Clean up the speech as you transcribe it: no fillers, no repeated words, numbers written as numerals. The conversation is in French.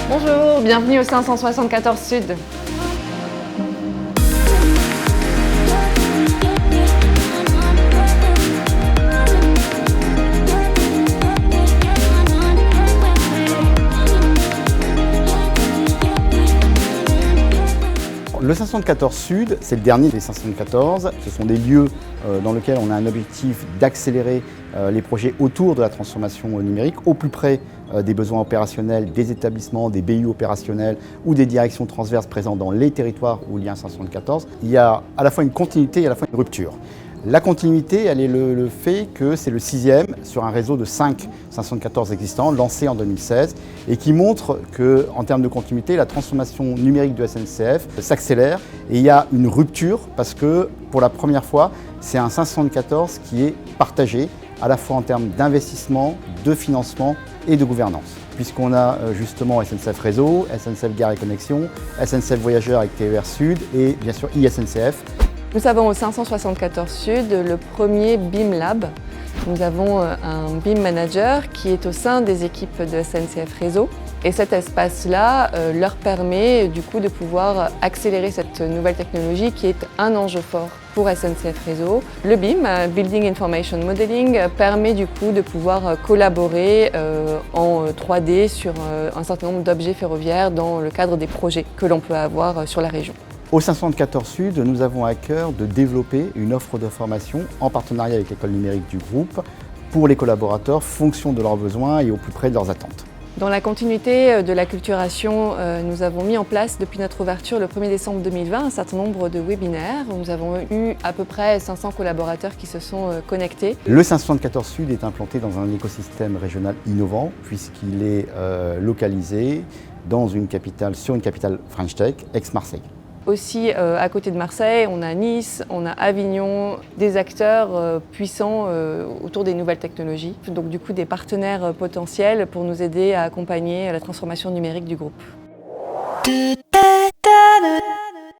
Bonjour, bienvenue au 574 Sud. Le 574 Sud, c'est le dernier des 574. Ce sont des lieux dans lesquels on a un objectif d'accélérer les projets autour de la transformation numérique, au plus près des besoins opérationnels, des établissements, des BU opérationnels ou des directions transverses présentes dans les territoires où il y a un 574. Il y a à la fois une continuité et à la fois une rupture. La continuité, elle est le fait que c'est le 6e sur un réseau de 5 574 existants, lancé en 2016, et qui montre qu'en termes de continuité, la transformation numérique de SNCF s'accélère. Et il y a une rupture parce que, pour la première fois, c'est un 574 qui est partagé, à la fois en termes d'investissement, de financement et de gouvernance. Puisqu'on a justement SNCF Réseau, SNCF Gare et Connexion, SNCF Voyageurs avec TER Sud et bien sûr ISNCF. Nous avons au 574 Sud le premier BIM Lab. Nous avons un BIM Manager qui est au sein des équipes de SNCF Réseau. Et cet espace-là leur permet du coup de pouvoir accélérer cette nouvelle technologie qui est un enjeu fort pour SNCF Réseau. Le BIM, Building Information Modeling, permet du coup de pouvoir collaborer en 3D sur un certain nombre d'objets ferroviaires dans le cadre des projets que l'on peut avoir sur la région. Au 574 Sud, nous avons à cœur de développer une offre de formation en partenariat avec l'école numérique du groupe pour les collaborateurs, fonction de leurs besoins et au plus près de leurs attentes. Dans la continuité de l'acculturation, nous avons mis en place depuis notre ouverture le 1er décembre 2020 un certain nombre de webinaires. Nous avons eu à peu près 500 collaborateurs qui se sont connectés. Le 574 Sud est implanté dans un écosystème régional innovant puisqu'il est localisé dans sur une capitale French Tech, ex-Marseille. Aussi, à côté de Marseille, on a Nice, on a Avignon, des acteurs puissants autour des nouvelles technologies. Donc du coup, des partenaires potentiels pour nous aider à accompagner la transformation numérique du groupe.